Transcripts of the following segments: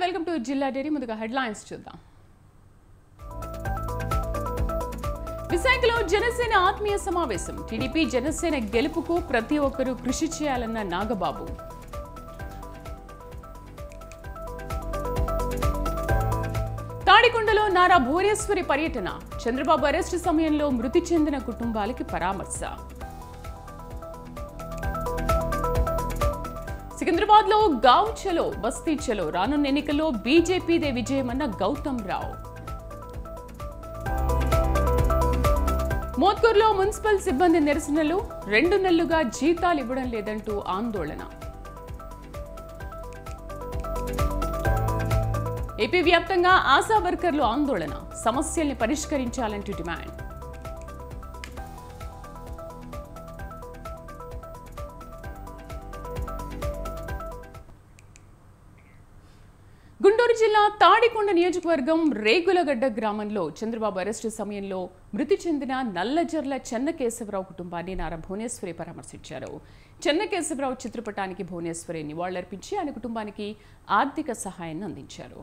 Welcome to జిల్లా dairy. ముందుగా headlines చూద్దాం. విశాఖలో జనసేన ఆత్మీయ సమావేశం. టీడీపీ జనసేన గెలుపుకు ప్రతి ఒక్కరూ కృషి చేయాలన్న నాగబాబు. తాడికొండలో నారా భువనేశ్వరి పర్యటన. చంద్రబాబు అరెస్టు సమయంలో మృతి చెందిన కుటుంబాలకి పరామర్శ. సికింద్రాబాద్ లో గావ్ చలో బస్తీ చలో. రానున్న ఎన్నికల్లో బీజేపీదే విజయమన్న గౌతమ్ రావు. మోత్కూరులో మున్సిపల్ సిబ్బంది నిరసనలు. 2 నెలలుగా జీతాలు ఇవ్వడం లేదంటూ ఆందోళన. ఏపీ వ్యాప్తంగా ఆశా వర్కర్లు ఆందోళన. సమస్యల్ని పరిష్కరించాలంటూ డిమాండ్. గుంటూరు జిల్లా తాడికొండ నియోజకవర్గం రేగులగడ్డ గ్రామంలో చంద్రబాబు అరెస్టు సమయంలో మృతి చెందిన నల్లజర్ల చెన్నకేశవరావు కుటుంబాన్ని నారా భువనేశ్వరి పరామర్శించారు. చెన్నకేశవరావు చిత్రపటానికి భువనేశ్వరి నివాళులర్పించి ఆయన కుటుంబానికి ఆర్థిక సహాయాన్ని అందించారు.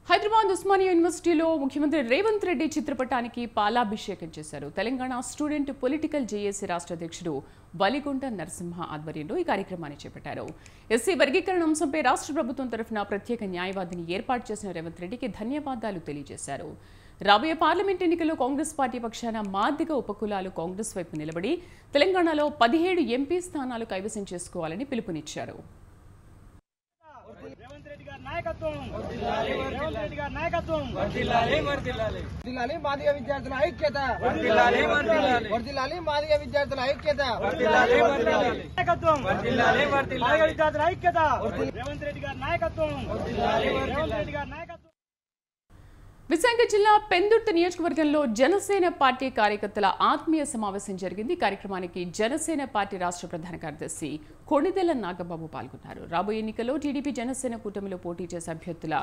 హైదరాబాద్ ఉస్మానియా యూనివర్సిటీలో ముఖ్యమంత్రి రేవంత్ రెడ్డి చిత్రపటానికి పాలాభిషేకం చేశారు. తెలంగాణ స్టూడెంట్ పొలిటికల్ జేఏసీ రాష్ట్ర అధ్యక్షుడు వలిగొండ నరసింహ ఆధ్వర్యంలో ఈ కార్యక్రమాన్ని చేపట్టారు. ఎస్సీ వర్గీకరణ అంశంపై రాష్ట్ర ప్రభుత్వం తరఫున ప్రత్యేక న్యాయవాదిని ఏర్పాటు చేసిన రేవంత్ రెడ్డికి ధన్యవాదాలు తెలియజేశారు. రాబోయే పార్లమెంట్ ఎన్నికల్లో కాంగ్రెస్ పార్టీ పక్షాన మాదిగ ఉపకులాలు కాంగ్రెస్ వైపు నిలబడి తెలంగాణలో 17 ఎంపీ స్థానాలు కైవసం చేసుకోవాలని పిలుపునిచ్చారు. మాదిగ విద్యార్థుల ఐక్యత. విశాఖ జిల్లా పెందుర్తి నియోజకవర్గంలో జనసేన పార్టీ కార్యకర్తల ఆత్మీయ సమావేశం జరిగింది. ఈ కార్యక్రమానికి జనసేన పార్టీ రాష్ట్ర ప్రధాన కార్యదర్శి కొణిదెల నాగబాబు పాల్గొన్నారు. రాబోయే ఎన్నికల్లో టీడీపీ జనసేన కూటమిలో పోటీ చేసే అభ్యర్థుల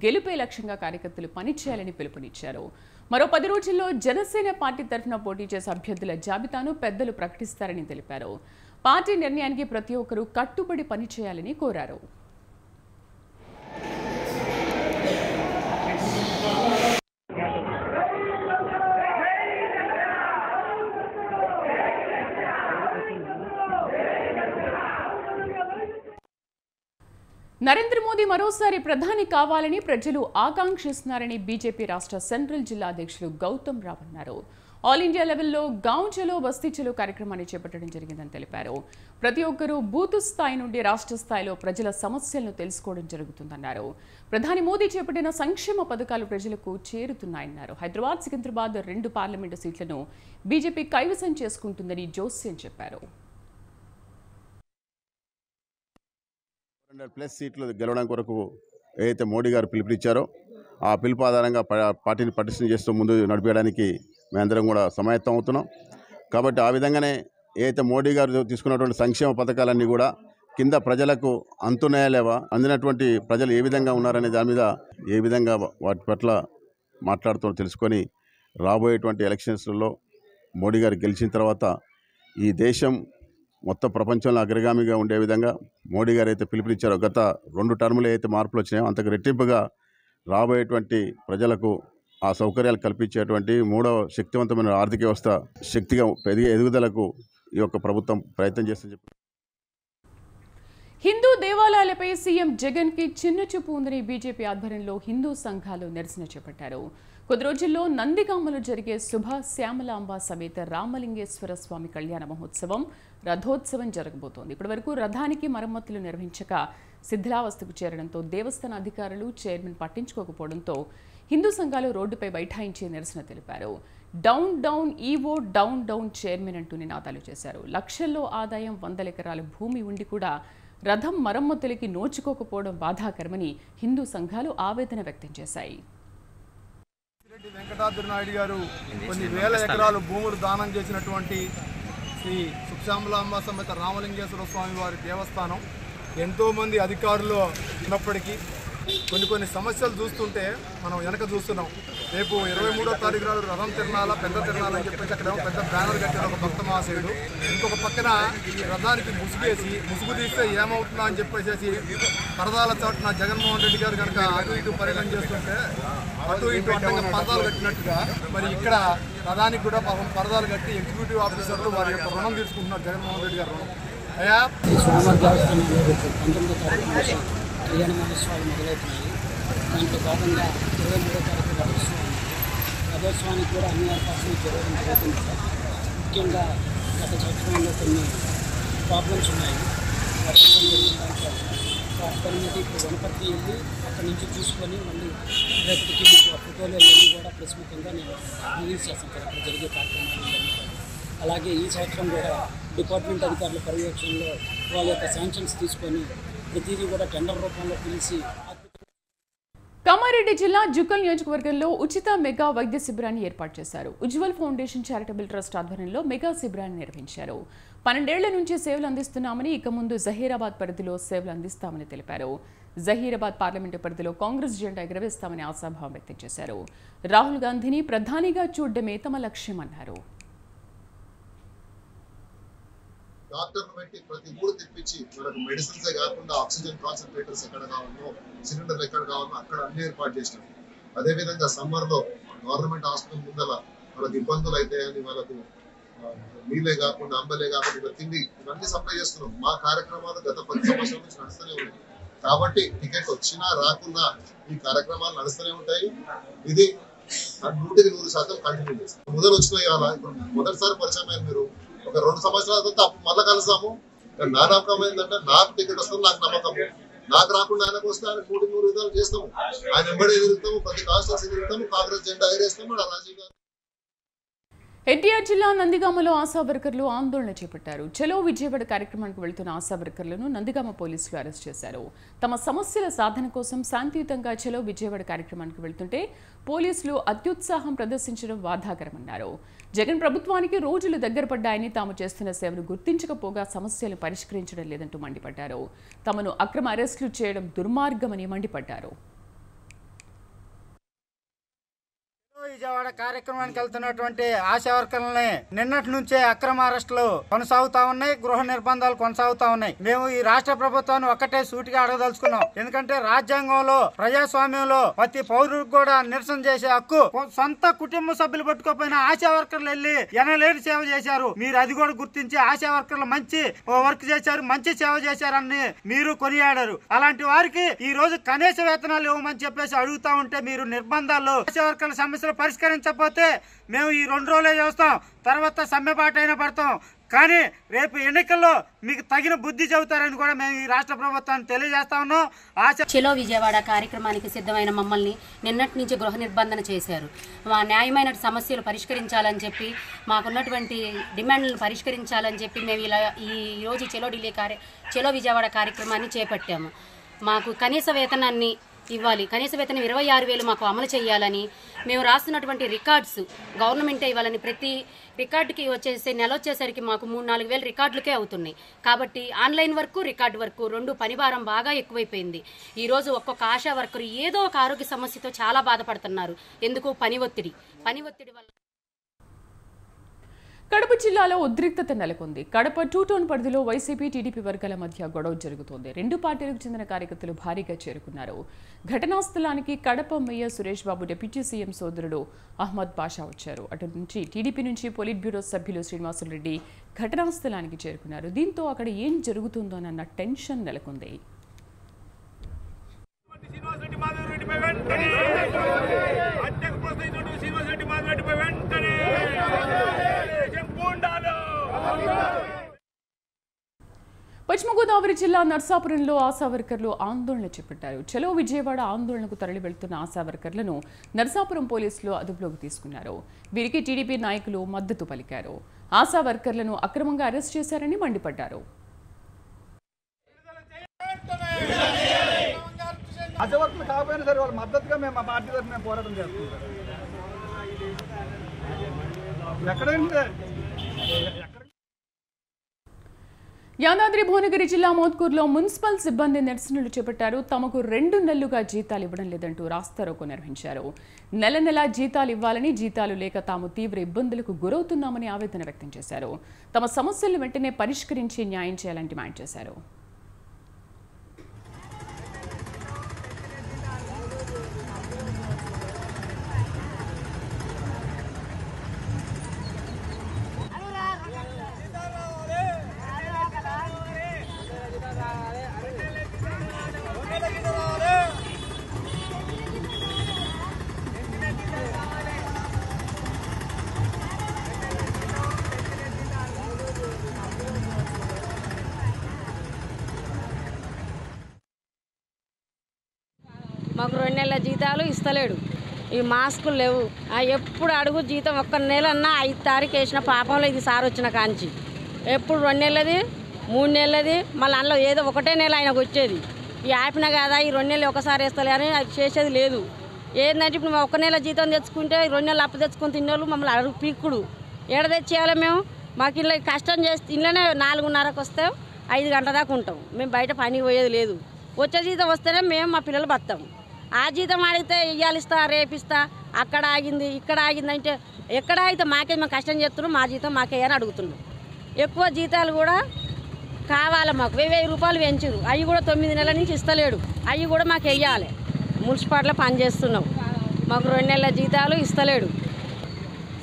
గెలుపే లక్ష్యంగా కార్యకర్తలు పనిచేయాలని పిలుపునిచ్చారు. మరో 10 రోజుల్లో జనసేన పార్టీ తరఫున పోటీ చేసే అభ్యర్థుల జాబితాను పెద్దలు ప్రకటిస్తారని తెలిపారు. పార్టీ నిర్ణయానికి ప్రతి ఒక్కరూ కట్టుబడి పనిచేయాలని కోరారు. నరేంద్ర మోదీ మరోసారి ప్రధాని కావాలని ప్రజలు ఆకాంక్షిస్తున్నారని బీజేపీ రాష్ట్ర సెంట్రల్ జిల్లా అధ్యక్షులు గౌతమ్ రావు అన్నారు. ఆల్ ఇండియా లెవెల్లో గావ్ చలో బస్తీ చలో కార్యక్రమాన్ని చేపట్టడం జరిగిందని తెలిపారు. ప్రతి ఒక్కరూ బూత్ స్థాయి నుండి రాష్ట్ర స్థాయిలో ప్రజల సమస్యలను తెలుసుకోవడం జరుగుతుందన్నారు. ప్రధాని మోదీ చేపట్టిన సంక్షేమ పథకాలు ప్రజలకు చేరుతున్నాయన్నారు. హైదరాబాద్, సికింద్రాబాద్ 2 పార్లమెంటు సీట్లను బీజేపీ కైవసం చేసుకుంటుందని జోస్యం చెప్పారు. 200+ సీట్లు గెలవడం కొరకు ఏదైతే మోడీ గారు పిలుపునిచ్చారో ఆ పిలుపు ఆధారంగా పార్టీని పటిష్టం చేస్తూ ముందు నడిపేయడానికి మేమందరం కూడా సమాయత్తం అవుతున్నాం. కాబట్టి ఆ విధంగానే ఏదైతే మోడీ గారు తీసుకున్నటువంటి సంక్షేమ పథకాలన్నీ కూడా కింద ప్రజలకు అంతున్నాయా లేవా, అందినటువంటి ప్రజలు ఏ విధంగా ఉన్నారనే దాని మీద ఏ విధంగా వాటి పట్ల మాట్లాడుతూ తెలుసుకొని రాబోయేటువంటి ఎలక్షన్స్లో మోడీ గారు గెలిచిన తర్వాత ఈ దేశం మొత్తం ప్రపంచంలో అగ్రగామిగా ఉండే విధంగా మోడీ గారు అయితే పిలుపునిచ్చారో గత 2 టర్ములు అయితే మార్పులు వచ్చినాయో అంతకు రెట్టింపుగా రాబోయేటువంటి ప్రజలకు ఆ సౌకర్యాలు కల్పించేటువంటి 3వ శక్తివంతమైన ఆర్థిక వ్యవస్థ శక్తిగా ఎదుగుదలకు ఈ యొక్క ప్రభుత్వం ప్రయత్నం చేస్తుందని చెప్పారు. హిందూ దేవాలయాలపై సీఎం జగన్ కి చిన్న చూపు ఉందని బీజేపీ ఆధ్వర్యంలో హిందూ సంఘాలు నిరసన చేపట్టారు. కొద్ది రోజుల్లో నందిగామలో జరిగే శుభ శ్యామలాంబ సమేత రామలింగేశ్వర స్వామి కళ్యాణ మహోత్సవం రథోత్సవం జరగబోతోంది. ఇప్పటి వరకు రథానికి మరమ్మతులు నిర్వహించక శిథిలావస్థకు చేరడంతో దేవస్థాన అధికారులు, చైర్మన్ పట్టించుకోకపోవడంతో హిందూ సంఘాలు రోడ్డుపై బైఠాయించి నిరసన తెలిపారు. Down down EO, down down chairman అంటూ నినాదాలు చేశారు. లక్షల్లో ఆదాయం, 100 ఎకరాల భూమి ఉండి కూడా రథం మరమ్మతులకి నోచుకోకపోవడం బాధాకరమని హిందూ సంఘాలు ఆవేదన వ్యక్తం చేశాయి. వెంకటాద్రి నాయుడు గారు కొన్ని వేల ఎకరాలు భూములు దానం చేసినటువంటి శ్రీ సుఖశాంబలాంబ సమేత రామలింగేశ్వర స్వామి వారి దేవస్థానం ఎంతోమంది అధికారులు ఉన్నప్పటికీ కొన్ని సమస్యలు చూస్తుంటే మనం వెనక చూస్తున్నాం. రేపు 23వ తారీఖు నాడు రథం తిరణాల పెద్ద తిరణాల అని చెప్పేసి అక్కడ పెద్ద బ్యానర్ కట్టాడు ఒక భక్త మహాశయుడు. ఇంకొక పక్కన ఈ రథానికి ముసుగు తీస్తే ఏమవుతుందా అని చెప్పేసి పరదాల చాటున జగన్మోహన్ రెడ్డి గారు కనుక అటు ఇటు పరిగణ చేస్తుంటే అటు ఇటు అడ్డంగా పరదాలు కట్టినట్టుగా మరి ఇక్కడ రథానికి కూడా పాపం పరదాలు కట్టి ఎగ్జిక్యూటివ్ ఆఫీసర్లు వారి యొక్క రుణం తీసుకుంటున్నారు జగన్మోహన్ రెడ్డి గారు రుణం. అయ్యా సోమవారం దేవస్థానంలో 19వ తారీఖు నుంచి కళ్యాణ మహోత్సవాలు మొదలవుతున్నాయి. దాంట్లో భాగంగా 23వ తారీఖు రథోత్సవానికి కూడా అన్ని ఏర్పాట్లు జరగడం జరుగుతుంది సార్. ముఖ్యంగా గత సంవత్సరంలో కొన్ని ప్రాబ్లమ్స్ ఉన్నాయి. పరిమితి ఇప్పుడు వనపర్తి వెళ్ళి అక్కడి నుంచి చూసుకొని మళ్ళీ రేపటికి మీకు ఫోటోలు అవన్నీ కూడా ప్రస్ముఖంగా నేను రిలీజ్ చేస్తాను సార్ అక్కడ జరిగే కార్యక్రమాలు. అలాగే ఈ సంవత్సరం కూడా డిపార్ట్మెంట్ అధికారుల పర్యవేక్షణలో వాళ్ళ యొక్క శాంక్షన్స్ తీసుకొని ప్రతిదీ కూడా టెండర్ రూపంలో పిలిచి. కామారెడ్డి జిల్లా జుక్కల్ నియోజకవర్గంలో ఉచిత మెగా వైద్య శిబిరాన్ని ఏర్పాటు చేశారు. ఉజ్వల్ ఫౌండేషన్ చారిటబుల్ ట్రస్ట్ ఆధ్వర్యంలో మెగా శిబిరాన్ని నిర్వహించారు. 12 ఏళ్ల నుంచి సేవలు అందిస్తున్నామని, ఇక ముందు జహీరాబాద్ పరిధిలో సేవలు అందిస్తామని తెలిపారు. జహీరాబాద్ పార్లమెంటు పరిధిలో కాంగ్రెస్ జెండా ఎగురవేస్తామని ఆశాభావం వ్యక్తం చేశారు. రాహుల్ గాంధీని ప్రధానిగా చూడడమే తమ లక్ష్యమన్నారు. డాక్టర్లు పెట్టి ప్రతి ఊరు తెప్పించి మనకు మెడిసిన్సే కాకుండా ఆక్సిజన్ కాన్సన్ట్రేటర్స్ ఎక్కడ కావాలో, సిలిండర్లు ఎక్కడ కావాలో అక్కడ అన్ని ఏర్పాటు చేసినాం. అదేవిధంగా సమ్మర్లో గవర్నమెంట్ హాస్పిటల్ ముందర వాళ్ళకి ఇబ్బందులు అవుతాయని వాళ్ళకు నీళ్ళే కాకుండా అంబలే కాకుండా తిండి ఇవన్నీ సప్లై చేస్తున్నాం. మా కార్యక్రమాలు గత 10 సంవత్సరాల నుంచి నడుస్తూనే ఉన్నాయి. కాబట్టి టికెట్ వచ్చినా రాకున్నా ఈ కార్యక్రమాలు నడుస్తూనే ఉంటాయి. ఇది 100% కంటిన్యూ చేస్తాం. మొదలు వచ్చిన ఇవాళ ఇప్పుడు మొదటిసారి పరిచయం అయ్యారు మీరు. ఒక 2 సంవత్సరాల తర్వాత మళ్ళీ కలుస్తాము. నా నమ్మకం ఏంటంటే నాకు టికెట్ వస్తుంది, నాకు నమ్మకము. నాకు రాకుండా ఆయనకు వస్తే ఆయన 100 విధాలు చేస్తాము. ఆయన వెంబడి ఎదురుతాము, ప్రతి కాన్స్టిట్యూన్సీ ఎదురుతాము, కాంగ్రెస్ జెండా ఎగరేస్తాము. రాజీవ్ గాంధీ ఎన్టీఆర్ జిల్లా నందిగామలో ఆశా వర్కర్లు ఆందోళన చేపట్టారు. చలో విజయవాడ కార్యక్రమానికి వెళ్తున్న ఆశా వర్కర్లను నందిగామ పోలీసులు అరెస్ట్ చేశారు. తమ సమస్యల సాధన కోసం శాంతియుతంగా చలో విజయవాడ కార్యక్రమానికి వెళ్తుంటే పోలీసులు అత్యుత్సాహం ప్రదర్శించడం బాధాకరమన్నారు. జగన్ ప్రభుత్వానికి రోజులు దగ్గర పడ్డాయని, తాము చేస్తున్న సేవలు గుర్తించకపోగా సమస్యలు పరిష్కరించడం లేదంటూ మండిపడ్డారు. తమను అక్రమ అరెస్టులు చేయడం దుర్మార్గమని మండిపడ్డారు. విజయవాడ కార్యక్రమానికి వెళ్తున్నటువంటి ఆశా వర్కర్లని నిన్నటి నుంచే అక్రమ అరెస్టులు కొనసాగుతా ఉన్నాయి, గృహ నిర్బంధాలు కొనసాగుతా ఉన్నాయి. మేము ఈ రాష్ట్ర ప్రభుత్వాన్ని ఒక్కటే సూటిగా అడగదలుచుకున్నాం. ఎందుకంటే రాజ్యాంగంలో, ప్రజాస్వామ్యంలో ప్రతి పౌరుడికి కూడా నిరసన చేసే హక్కు. సొంత కుటుంబ సభ్యులు పట్టుకోపోయిన ఆశా వర్కర్లు వెళ్లి ఎనలేని సేవ చేశారు. మీరు అది కూడా గుర్తించి ఆశా వర్కర్లు మంచి వర్క్ చేశారు, మంచి సేవ చేశారని మీరు కొనియాడారు. అలాంటి వారికి ఈ రోజు కనీస వేతనాలు ఇవ్వమని చెప్పేసి అడుగుతా ఉంటే మీరు నిర్బంధాలు, ఆశా వర్కర్ల సమస్యలు పరిష్కరించకపోతే మేము ఈ 2 రోజులే చేస్తాం, తర్వాత సమ్మెబాటైనా పడతాం. కానీ రేపు ఎన్నికల్లో మీకు తగిన బుద్ధి చెబుతారని కూడా మేము ఈ రాష్ట్ర ప్రభుత్వాన్ని తెలియజేస్తా ఉన్నాం. చలో విజయవాడ కార్యక్రమానికి సిద్ధమైన మమ్మల్ని నిన్నటి నుంచి గృహ నిర్బంధన చేశారు. మా న్యాయమైన సమస్యలు పరిష్కరించాలని చెప్పి, మాకున్నటువంటి డిమాండ్లను పరిష్కరించాలని చెప్పి మేము ఇలా ఈరోజు చలో విజయవాడ కార్యక్రమాన్ని చేపట్టాము. మాకు కనీస వేతనాన్ని ఇవ్వాలి, కనీస వేతనం 26,000 మాకు అమలు చేయాలని, మేము రాస్తున్నటువంటి రికార్డ్స్ గవర్నమెంటే ఇవ్వాలని, ప్రతి రికార్డుకి నెల వచ్చేసరికి మాకు 3-4 వేల రికార్డులకే అవుతున్నాయి. కాబట్టి ఆన్లైన్ వర్క్, రికార్డు వర్క్ 2 పనిభారం బాగా ఎక్కువైపోయింది. ఈరోజు ఒక్కొక్క ఆశా వర్కరు ఏదో ఒక ఆరోగ్య సమస్యతో చాలా బాధపడుతున్నారు. ఎందుకు? పని ఒత్తిడి వల్ల. కడప జిల్లాలో ఉద్రిక్తత నెలకొంది. కడప 2 టౌన్ పరిధిలో వైసీపీ, టీడీపీ వర్గాల మధ్య గొడవ జరుగుతోంది. 2 పార్టీలకు చెందిన కార్యకర్తలు భారీగా చేరుకున్నారు. ఘటనా స్థలానికి Kadapa mayor Suresh Babu, deputy CM సోదరుడు అహ్మద్ పాషా వచ్చారు. అటు నుంచి టీడీపీ నుంచి పొలిట్ బ్యూరో సభ్యులు శ్రీనివాసులరెడ్డి ఘటనా స్థలానికి చేరుకున్నారు. దీంతో అక్కడ ఏం జరుగుతుందోనన్న టెన్షన్ నెలకొంది. పశ్చిమ గోదావరి జిల్లా నర్సాపురంలో ఆశా వర్కర్లు ఆందోళన చేపట్టారు. చలో విజయవాడ ఆందోళనకు తరలి వెళ్తున్న ఆశా వర్కర్లను నర్సాపురం పోలీసులు అదుపులోకి తీసుకున్నారు. వీరికి టీడీపీ నాయకులు మద్దతు పలికారు. ఆశా వర్కర్లను అక్రమంగా అరెస్ట్ చేశారని మండిపడ్డారు. ఆశవర్కులు కాకపోయినా సరే వాళ్ళ మద్దతుగా మేము మా పార్టీ తరఫున మేము పోరాటం చేస్తున్నాం. యాదాద్రి భువనగిరి జిల్లా మోత్కూరులో మున్సిపల్ సిబ్బంది నిరసనలు చేపట్టారు. తమకు 2 నెలలుగా జీతాలు ఇవ్వడం లేదంటూ రాస్తారోకో నిర్వహించారు. నెల జీతాలు ఇవ్వాలని, జీతాలు లేక తాము తీవ్ర ఇబ్బందులకు గురవుతున్నామని ఆవేదన వ్యక్తం చేశారు. తమ సమస్యలను వెంటనే పరిష్కరించి న్యాయం చేయాలని డిమాండ్ చేశారు. మాకు 2 నెలల జీతాలు ఇస్తలేడు. ఈ మాస్కులు లేవు. ఎప్పుడు అడుగు జీతం 1 నెలన్నా 5 తారీఖు వేసిన పాపంలో ఇది సార్ వచ్చిన కాంచి ఎప్పుడు 2 నెలలది 3 నెలలది మళ్ళీ అందులో ఏదో 1 నెల ఆయనకు వచ్చేది. ఈ ఆపిన కదా ఈ 2 నెలలు ఒకసారి వేస్తలే అని అది చేసేది లేదు. ఏంటంటే ఇప్పుడు 1 నెల జీతం తెచ్చుకుంటే 2 నెలలు అప్పు తెచ్చుకొని తిన్నోళ్ళు మమ్మల్ని అడుగు పీక్కుడు ఏడ తెచ్చేయాలి మేము. మాకు ఇలా కష్టం చేస్తే ఇంట్లోనే 4:30కు వస్తే 5 గంటల దాకా ఉంటాం. మేము బయట పనికి పోయేది లేదు. వచ్చే జీతం వస్తేనే మేము మా పిల్లలు బతాం. ఆ జీతం అడిగితే ఇయ్యాలిస్తా రేపిస్తా అక్కడ ఆగింది ఇక్కడ ఆగింది అంటే ఎక్కడ ఆగితే మాకే మేము కష్టం చేస్తున్నాం, మా జీతం మాకే అని అడుగుతున్నాం. ఎక్కువ జీతాలు కూడా కావాలి మాకు. 1000 రూపాయలు పెంచారు. అవి కూడా 9 నెలల నుంచి ఇస్తలేడు. అవి కూడా మాకు వెయ్యాలి. మున్సిపాలిటీలో పనిచేస్తున్నాం. మాకు 2 నెలల జీతాలు ఇస్తలేడు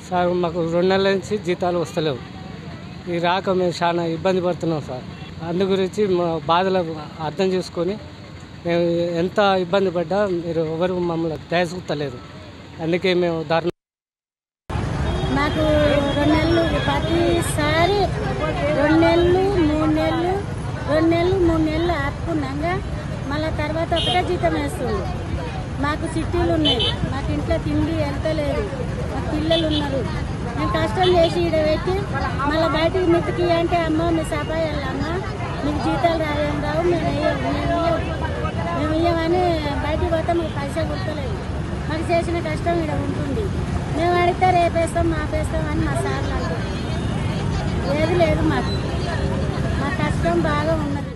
సార్. మాకు 2 నెలల నుంచి జీతాలు వస్తలేవు. ఈ రాక మేము చాలా ఇబ్బంది పడుతున్నాం సార్. అందు గురించి మా బాధలు అర్థం చేసుకొని మేము ఎంత ఇబ్బంది పడ్డా మీరు ఎవరు మమ్మల్ని దయచూస్తలేరు. అందుకే మేము దారుణ మాకు 2 నెలలు ప్రతిసారి 2 నెలలు 3 నెలలు 2 నెలలు 3 నెలలు ఆపుకున్నాక మళ్ళీ తర్వాత ఒకటే జీతం వేస్తుంది. మాకు సిటీలు ఉన్నాయి. మాకు ఇంట్లో తిండి వెళ్తలేదు. మాకు పిల్లలు ఉన్నారు. మేము కష్టం చేసి ఈడ పెట్టి మళ్ళీ బయటికి మితికి అంటే అమ్మ మీ సఫాయి అమ్మ మీకు జీతాలు రావు మేము ఇయ్యమని బయటికి పోతే మాకు పైసా గుర్తలేదు. మాకు చేసిన కష్టం ఇక్కడ ఉంటుంది. మేము అడిగితే రేపేస్తాం మాపేస్తాం అని మా సార్లు అంటారు. ఏది లేదు మాకు. మా కష్టం బాగా ఉన్నది.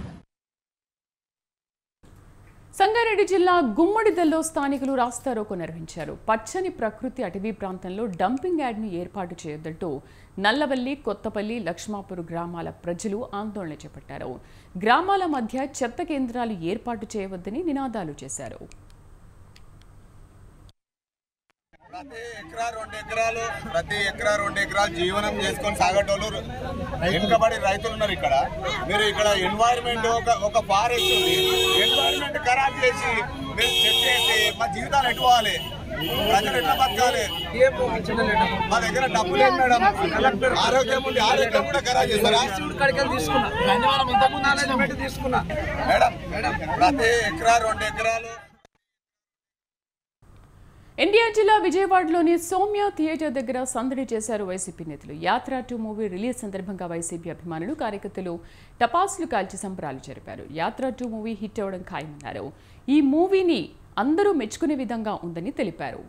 సంగారెడ్డి జిల్లా గుమ్మడిదల్లో స్థానికులు రాస్తారోకో నిర్వహించారు. పచ్చని ప్రకృతి అటవీ ప్రాంతంలో డంపింగ్ యార్డ్ను ఏర్పాటు చేయొద్దంటూ నల్లవల్లి, కొత్తపల్లి, లక్ష్మాపూర్ గ్రామాల ప్రజలు ఆందోళన చేపట్టారు. గ్రామాల మధ్య చెత్త కేంద్రాలు ఏర్పాటు చేయవద్దని నినాదాలు చేశారు. ప్రతి ఎకరా 2 ఎకరాలు జీవనం చేసుకొని సాగేటోళ్ళు వెనుకబడి రైతులు ఉన్నారు. ఇక్కడ మీరు ఇక్కడ ఎన్వైరన్మెంట్ ఒక ఫారెస్ట్ ఉంది. ఎన్వైరన్మెంట్ ఖరాబ్ చేసి మీరు చెప్పేసి మా జీవితాలు ఎట్టుకోవాలి, ప్రజలు ఎట్లా బతకాలి? మా దగ్గర డబ్బు లేదు మేడం. ఆరోగ్యం ఉంది, ఆరోగ్యం కూడా ఖరాబ్ చేస్తారా మేడం? ప్రతి ఎకరా 2 ఎకరాలు. ఎన్టీఆర్ జిల్లా విజయవాడలోని సౌమ్య థియేటర్ దగ్గర సందడి చేశారు వైసీపీ నేతలు. యాత్ర 2 మూవీ రిలీజ్ సందర్భంగా వైసీపీ అభిమానులు, కార్యకర్తలు టపాసులు కాల్చి సంబరాలు జరిపారు. యాత్ర 2 మూవీ హిట్ అవడం ఖాయమన్నారు. ఈ మూవీని అందరూ మెచ్చుకునే విధంగా ఉందని తెలిపారు.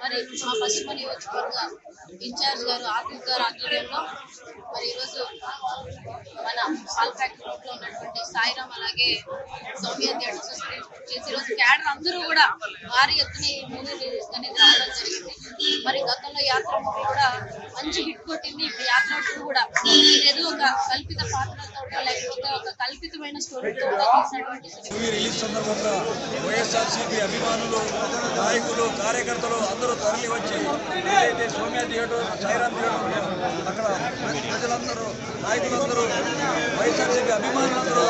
మరి మా పశ్చిమ నియోజకవర్గ ఇన్ఛార్జ్ గారు ఆతిథ్ గారు ఆధ్వర్యంలో మరి ఈరోజు మన పాల్ ఫ్యాక్టరీ రోడ్ లో ఉన్నటువంటి సాయిరామ్ అలాగే సౌమ్య థియేటర్స్ చేసి ఈరోజు క్యాడర్ అందరూ కూడా భారీ ఎత్తున ఈ మూవీ రిలీజ్ అనేది రావడం జరిగింది. మరి గతంలో యాత్ర మూవీ కూడా మంచి హిట్ కొట్టింది. ఇప్పుడు యాత్ర 2 కూడా ఇదేదో ఒక కల్పిత పాత్రలతో లేకపోతే ఒక కల్పితమైన స్టోరీతో తీసినటువంటి మూవీ రిలీజ్ సందర్భంగా వైఎస్ఆర్సీపీ అభిమానులు, నాయకులు, కార్యకర్తలు అందరూ తరలి వచ్చి ఏదైతే సౌమ్య థియేటర్, సాయిరామ్ థియేటర్ అక్కడ ప్రజలందరూ, నాయకులందరూ, వైఎస్ఆర్సీపీ అభిమానులందరూ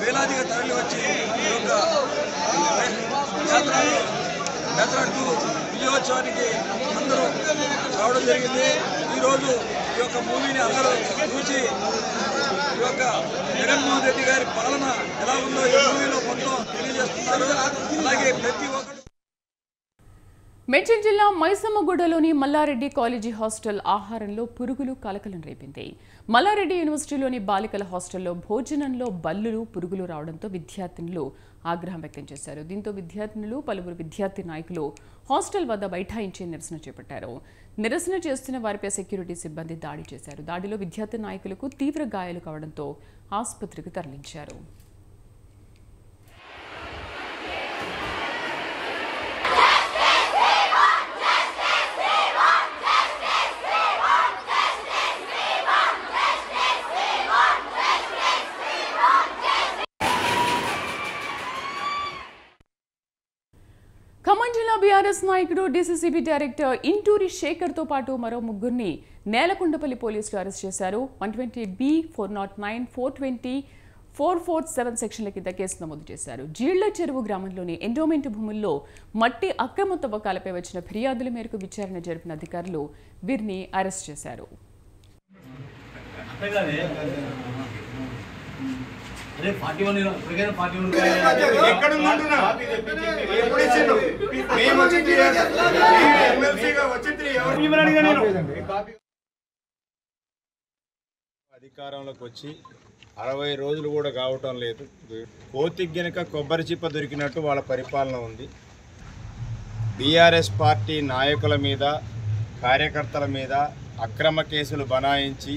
వేలాదిగా తరలి వచ్చి ఈ యొక్క యాత్ర 2 విజయోత్సవానికి అందరూ రావడం జరిగింది. ఈరోజు ఈ యొక్క మూవీని అందరూ చూసి ఈ యొక్క జగన్మోహన్ రెడ్డి గారి పాలన ఎలా ఉందో ఈ మూవీలో మొత్తం తెలియజేస్తున్నారు. అలాగే ప్రతి ఒక్కరు మేడ్చల్ జిల్లా మైసమ్మగూడలోని మల్లారెడ్డి కాలేజీ హాస్టల్ ఆహారంలో పురుగులు కలకలం రేపింది. మల్లారెడ్డి యూనివర్సిటీలోని బాలికల హాస్టల్లో భోజనంలో బల్లులు పురుగులు రావడంతో విద్యార్థినులు ఆగ్రహం వ్యక్తం చేశారు. దీంతో విద్యార్థినులు పలువురు విద్యార్థి నాయకులు హాస్టల్ వద్ద బైఠాయించి నిరసన చేపట్టారు. నిరసన చేస్తున్న వారిపై సెక్యూరిటీ సిబ్బంది దాడి చేశారు. దాడిలో విద్యార్థి నాయకులకు తీవ్ర గాయాలు కావడంతో ఆసుపత్రికి తరలించారు. ఖమ్మం జిల్లా బీఆర్ఎస్ నాయకుడు డీసీసీబీ డైరెక్టర్ ఇంటూరి శేఖర్తో పాటు మరో ముగ్గురిని నేలకొండపల్లి పోలీసులు అరెస్ట్ చేశారు. 120B, 409, 420, 447 సెక్షన్ల కింద కేసు నమోదు చేశారు. జీళ్ల చెరువు గ్రామంలోని ఎండోమెంట్ భూముల్లో మట్టి అక్రమ తవ్వకాలపై వచ్చిన ఫిర్యాదుల మేరకు విచారణ జరిపిన అధికారులు వీరిని అరెస్ట్ చేశారు. అధికారంలోకి వచ్చి 60 రోజులు కూడా కావటం లేదు. కోతికి గనక కొబ్బరి చిప్ప దొరికినట్టు వాళ్ళ పరిపాలన ఉంది. బీఆర్ఎస్ పార్టీ నాయకుల మీద, కార్యకర్తల మీద అక్రమ కేసులు బనాయించి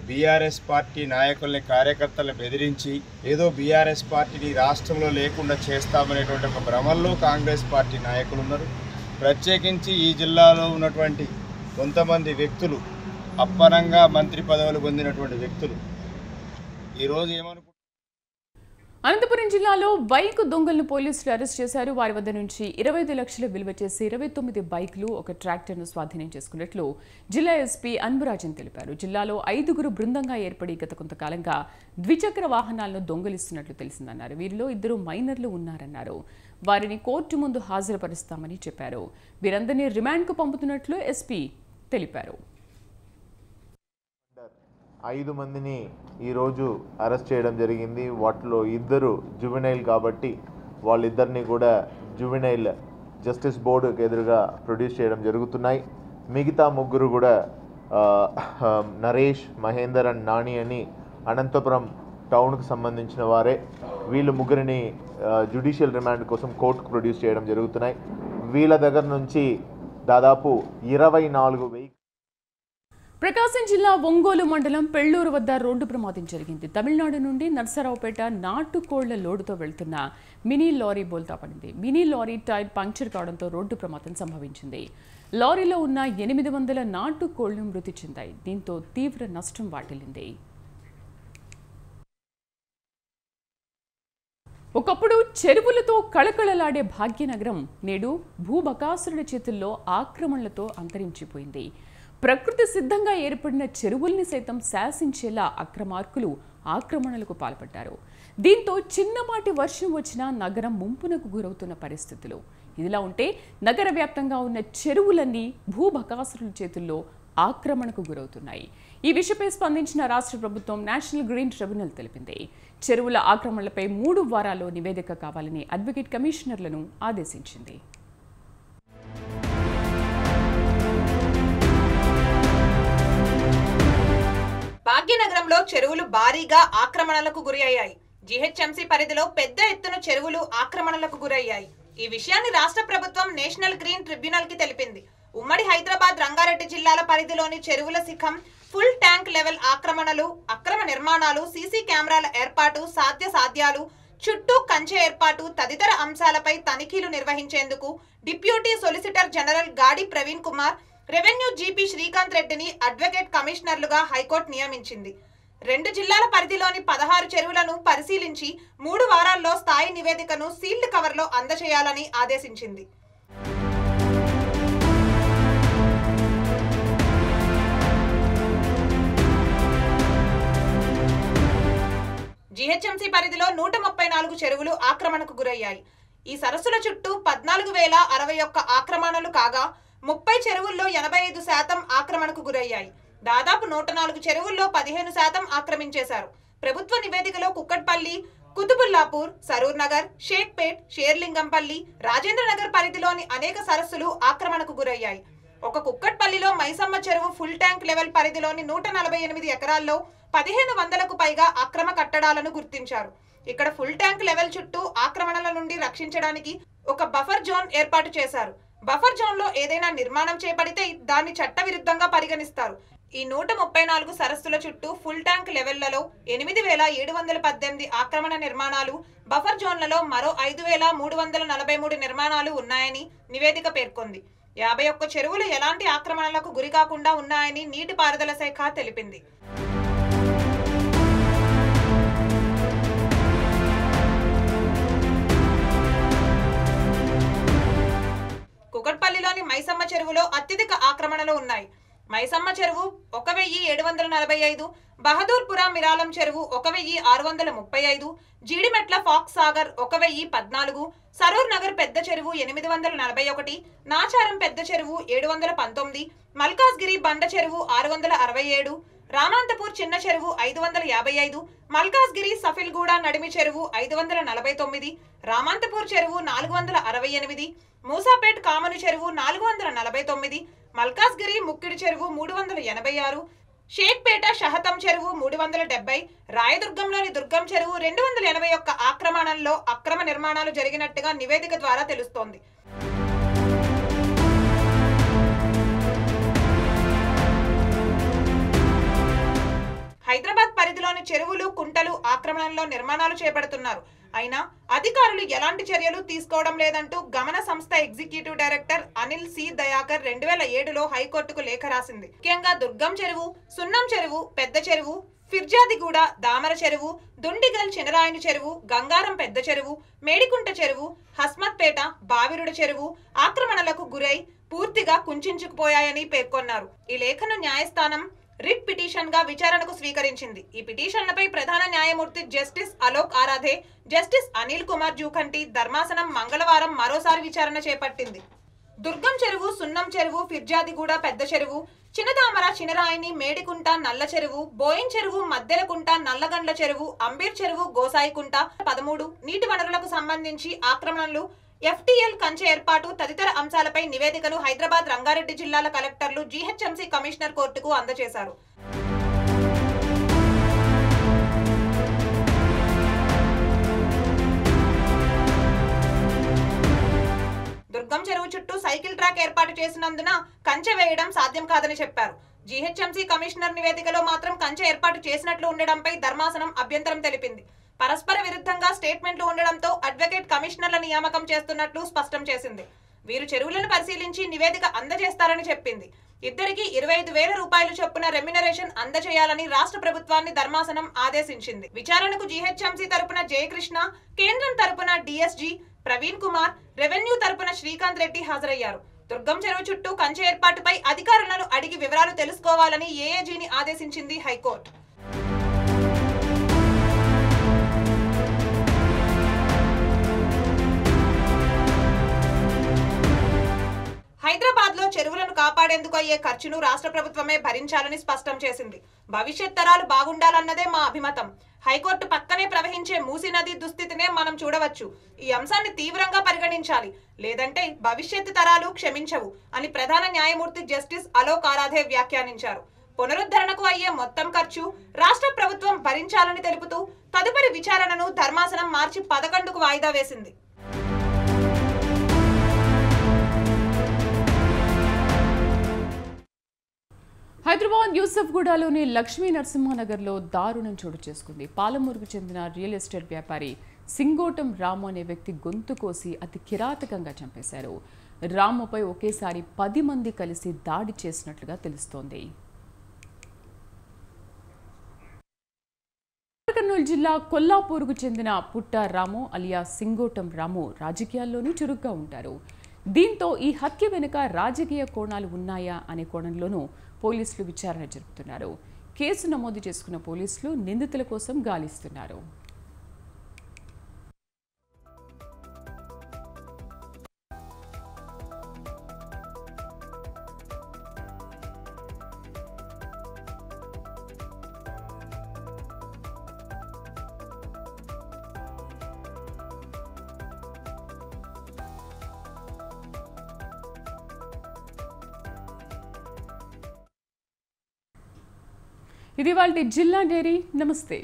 బీఆర్ఎస్ పార్టీ నాయకుల్ని, కార్యకర్తలను బెదిరించి ఏదో బీఆర్ఎస్ పార్టీని రాష్ట్రంలో లేకుండా చేస్తామనేటువంటి ఒక భ్రమల్లో కాంగ్రెస్ పార్టీ నాయకులు ఉన్నారు. ప్రత్యేకించి ఈ జిల్లాలో ఉన్నటువంటి కొంతమంది వ్యక్తులు, అప్పనంగా మంత్రి పదవులు పొందినటువంటి వ్యక్తులు ఈరోజు ఏమనుకుంటున్నారు? అనంతపురం జిల్లాలో బైక్ దొంగలను పోలీసులు అరెస్ట్ చేశారు. వారి వద్ద నుంచి 25 లక్షల విలువ చేసి 29 బైకులు, ఒక ట్రాక్టర్ను స్వాధీనం చేసుకున్నట్లు జిల్లా ఎస్పీ అన్బురాజన్ తెలిపారు. జిల్లాలో 5గురు బృందంగా ఏర్పడి గత కొంతకాలంగా ద్విచక్ర వాహనాలను దొంగలిస్తున్నట్లు తెలిసిందన్నారు. వీరిలో 2 మైనర్లు ఉన్నారన్నారు. వారిని కోర్టు ముందు హాజరుపరుస్తామని చెప్పారు. వీరందరినీ రిమాండ్కు పంపుతున్నట్లు ఎస్పీ తెలిపారు. 5 మందిని ఈరోజు అరెస్ట్ చేయడం జరిగింది. వాటిలో 2 జువెనైల్ కాబట్టి వాళ్ళిద్దరిని కూడా జువెనైల్ జస్టిస్ బోర్డుకి ఎదురుగా ప్రొడ్యూస్ చేయడం జరుగుతున్నాయి. మిగతా 3 కూడా నరేష్, మహేందర్ అండ్ నాని అని అనంతపురం టౌన్కి సంబంధించిన వారే. వీళ్ళు 3ని జ్యుడిషియల్ రిమాండ్ కోసం కోర్టుకు ప్రొడ్యూస్ చేయడం జరుగుతున్నాయి. వీళ్ళ దగ్గర నుంచి దాదాపు 24 వెహికల్. ప్రకాశం జిల్లా ఒంగోలు మండలం పెళ్లూరు వద్ద రోడ్డు ప్రమాదం జరిగింది. తమిళనాడు నుండి నర్సరావుపేట నాటుకోళ్ల లోడుతో వెళ్తున్న మినీ లారీ బోల్తా పడింది. మినీ లారీ టైర్ పంక్చర్ కావడంతో రోడ్డు ప్రమాదం సంభవించింది. లారీలో ఉన్న 800 నాటుకోళ్లు మృతి చెందాయి. దీంతో తీవ్ర నష్టం వాటిల్లింది. ఒకప్పుడు చెరువులతో కళకళలాడే భాగ్యనగరం నేడు భూబకాసురుడి చేతుల్లో ఆక్రమణలతో అంతరించిపోయింది. ప్రకృతి సిద్ధంగా ఏర్పడిన చెరువుల్ని సైతం శాసించేలా అక్రమార్కులు ఆక్రమణలకు పాల్పడ్డారు. దీంతో చిన్నపాటి వర్షం వచ్చినా నగరం ముంపునకు గురవుతున్న పరిస్థితులు. ఇదిలా ఉంటే నగర వ్యాప్తంగా ఉన్న చెరువులన్నీ భూబకాసురుల చేతుల్లో ఆక్రమణకు గురవుతున్నాయి. ఈ విషయమై స్పందించిన రాష్ట్ర ప్రభుత్వం నేషనల్ గ్రీన్ ట్రిబ్యునల్ తెలిపింది. చెరువుల ఆక్రమణలపై 3 వారాల్లో నివేదిక కావాలని అడ్వకేట్ కమిషనర్లను ఆదేశించింది. భాగ్యనగరంలో చెరువులు భారీగా ఆక్రమణలకు గురి అయ్యాయి. జీహెచ్ఎంసీ పరిధిలో పెద్ద ఎత్తున చెరువులు ఆక్రమణలకు గురయ్యాయి. ఈ విషయాన్ని రాష్ట్ర ప్రభుత్వం నేషనల్ గ్రీన్ ట్రిబ్యునల్ కి తెలిపింది. ఉమ్మడి హైదరాబాద్, రంగారెడ్డి జిల్లాల పరిధిలోని చెరువుల శిఖం, ఫుల్ ట్యాంక్ లెవెల్ ఆక్రమణలు, అక్రమ నిర్మాణాలు, సీసీ కెమెరాల ఏర్పాటు, సాధ్యాలు, చుట్టూ కంచె ఏర్పాటు తదితర అంశాలపై తనిఖీలు నిర్వహించేందుకు డిప్యూటీ సొలిసిటర్ జనరల్ గాడి ప్రవీణ్ కుమార్, రెవెన్యూ జీపీ శ్రీకాంత్ రెడ్డిని అడ్వకేట్ కమిషనర్లుగా హైకోర్టు నియమించింది. 2 జిల్లాల పరిధిలోని 16 చెరువులను పరిశీలించి 3 వారాల్లో స్థాయి నివేదికను సీల్డ్ కవర్లో అందజేయాలని ఆదేశించింది. జీహెచ్ఎంసీ పరిధిలో 134 చెరువులు ఆక్రమణకు గురయ్యాయి. ఈ సరస్సుల చుట్టూ 14,061 ఆక్రమణలు కాగా 30 చెరువుల్లో 85% ఆక్రమణకు గురయ్యాయి. దాదాపు 104 చెరువుల్లో 15% ఆక్రమించేశారు. ప్రభుత్వ నివేదికలో కుక్కట్పల్లి, కుతుబుల్లాపూర్, సరూర్ నగర్, షేక్పేట్, షేర్లింగంపల్లి, రాజేంద్ర నగర్ పరిధిలోని అనేక సరస్సులు ఆక్రమణకు గురయ్యాయి. ఒక కుక్కట్పల్లిలో మైసమ్మ చెరువు ఫుల్ ట్యాంక్ లెవెల్ పరిధిలోని 148 ఎకరాల్లో 1500కు పైగా అక్రమ కట్టడాలను గుర్తించారు. ఇక్కడ ఫుల్ ట్యాంక్ లెవెల్ చుట్టూ ఆక్రమణల నుండి రక్షించడానికి ఒక బఫర్ జోన్ ఏర్పాటు చేశారు. బఫర్ జోన్ లో ఏదైనా నిర్మాణం చేపడితే దాన్ని చట్టవిరుద్ధంగా పరిగణిస్తారు. ఈ 134 సరస్సుల చుట్టూ ఫుల్ ట్యాంక్ లెవెల్లలో 8718 ఆక్రమణ నిర్మాణాలు, బఫర్ జోన్లలో మరో 5343 నిర్మాణాలు ఉన్నాయని నివేదిక పేర్కొంది. 51 చెరువులు ఎలాంటి ఆక్రమణలకు గురి కాకుండా ఉన్నాయని నీటిపారుదల శాఖ తెలిపింది. కుకట్పల్లిలోని మైసమ్మ చెరువులో అత్యధిక ఆక్రమణలు ఉన్నాయి. మైసమ్మ చెరువు 1745, బహదూర్పుర మిరాలం చెరువు 1635, జీడిమెట్ల ఫాక్స్ సాగర్ 1014, సరూర్ నగర్ పెద్ద చెరువు 841, నాచారం పెద్ద చెరువు 719, మల్కాజ్గిరి బండ చెరువు 667, రామాంతపూర్ చిన్న చెరువు 555, మల్కాజ్గిరి సఫిల్గూడ నడిమి చెరువు 549, రామాంతపూర్ చెరువు 468, మూసాపేట్ కామను చెరువు 449, మల్కాజ్గిరి ముక్కిడి చెరువు 386, షేక్పేట షహతం చెరువు 370, రాయదుర్గంలోని దుర్గం చెరువు 281 ఆక్రమణల్లో అక్రమ నిర్మాణాలు జరిగినట్టుగా నివేదిక ద్వారా తెలుస్తోంది. హైదరాబాద్ పరిధిలోని చెరువులు, కుంటలు ఆక్రమణలో నిర్మాణాలు చేపడుతున్నారు. అయినా అధికారులు ఎలాంటి చర్యలు తీసుకోవడం లేదంటూ గమన సంస్థ executive director Anil C Dayakar 2007లో హైకోర్టుకు లేఖ రాసింది. ముఖ్యంగా దుర్గం చెరువు, సున్నం చెరువు, పెద్ద చెరువు, ఫిర్జాదిగూడ, దామర చెరువు, దుండిగల్ చినరాయని చెరువు, గంగారం పెద్ద చెరువు, మేడికుంట చెరువు, హస్మత్పేట, బావిరుడ చెరువు ఆక్రమణలకు గురై పూర్తిగా కుంచుకుపోయాయని పేర్కొన్నారు. ఈ లేఖను న్యాయస్థానం రిట్ పిటిషన్ గా విచారణకు స్వీకరించింది. ఈ పిటిషన్లపై ప్రధాన న్యాయమూర్తి జస్టిస్ అలోక్ ఆరాధే, జస్టిస్ అనిల్ కుమార్ జూఖంటి ధర్మాసనం మంగళవారం మరోసారి విచారణ చేపట్టింది. దుర్గం చెరువు, సున్నం చెరువు, ఫిర్జాదిగూడ పెద్ద చెరువు, చిన్నదామర, చినరాయిని, మేడికుంట, నల్ల చెరువు, బోయిన్ చెరువు, మద్దెలకుంట, నల్లగండ్ల చెరువు, అంబీర్ చెరువు, గోసాయికుంట 13 నీటి వనరులకు సంబంధించి ఆక్రమణలు, FTL కంచె ఏర్పాటు తదితర అంశాలపై నివేదికను హైదరాబాద్, రంగారెడ్డి జిల్లాల కలెక్టర్లు GHMC కమిషనర్ కోర్టుకు అందజేశారు. దుర్గం చెరువు చుట్టూ సైకిల్ ట్రాక్ ఏర్పాటు చేసినందున కంచె వేయడం సాధ్యం కాదని చెప్పారు. GHMC కమిషనర్ నివేదికలో మాత్రం కంచె ఏర్పాటు చేసినట్లు ఉండడంపై ధర్మాసనం అభ్యంతరం తెలిపింది. పరస్పర విరుద్ధంగా స్టేట్మెంట్లు ఉండడంతో అడ్వకేట్ కమిషనర్ల నియామకం చేస్తున్నట్లు స్పష్టం చేసింది. వీరు చెరువులను పరిశీలించి నివేదిక అందజేస్తారని చెప్పింది. ఇద్దరికి 25,000 రూపాయలు చొప్పున రెమ్యునరేషన్ అందజేయాలని రాష్ట్ర ప్రభుత్వాన్ని ధర్మాసనం ఆదేశించింది. విచారణకు GHMC తరపున జయకృష్ణ, కేంద్రం తరపున DSG ప్రవీణ్ కుమార్, రెవెన్యూ తరపున శ్రీకాంత్ రెడ్డి హాజరయ్యారు. దుర్గం చెరువు చుట్టూ కంచె ఏర్పాటుపై అధికారులను అడిగి వివరాలు తెలుసుకోవాలని AAGని ఆదేశించింది హైకోర్టు. హైదరాబాద్ లో చెరువులను కాపాడేందుకు అయ్యే ఖర్చును రాష్ట్ర ప్రభుత్వమే భరించాలని స్పష్టం చేసింది. భవిష్యత్ తరాలు బాగుండాలన్నదే మా అభిమతం. హైకోర్టు పక్కనే ప్రవహించే మూసీ నది దుస్థితినే మనం చూడవచ్చు. ఈ అంశాన్ని తీవ్రంగా పరిగణించాలి, లేదంటే భవిష్యత్ తరాలు క్షమించవు అని ప్రధాన న్యాయమూర్తి జస్టిస్ అలోక్ ఆరాధే వ్యాఖ్యానించారు. పునరుద్ధరణకు అయ్యే మొత్తం ఖర్చు రాష్ట్ర ప్రభుత్వం భరించాలని తెలుపుతూ తదుపరి విచారణను ధర్మాసనం మార్చి 11కు వాయిదా వేసింది. హైదరాబాద్ యూసఫ్గూడలోని లక్ష్మీ నరసింహనగర్లో దారుణం చోటు చేసుకుంది. పాలమూరుకు చెందిన రియల్ ఎస్టేట్ వ్యాపారి సింగోటం రాము అనే వ్యక్తి గొంతు కోసి అతి కిరాతకంగా చంపేశారు. రాముపై ఒకేసారి 10 మంది కలిసి దాడి చేసినట్లుగా తెలుస్తోంది. కర్నూలు జిల్లా కొల్లాపూర్కు చెందిన పుట్ట రాము అలియా సింగోటం రాము రాజకీయాల్లోనూ చురుగ్గా ఉంటారు. దీంతో ఈ హత్య వెనుక రాజకీయ కోణాలు ఉన్నాయా అనే కోణంలోనూ పోలీసులు విచారణ జరుపుతున్నారు. కేసు నమోదు చేసుకున్న పోలీసులు నిందితుల కోసం గాలిస్తున్నారు. ఇది వాళ్ళ జిల్లా డైరీ. నమస్తే.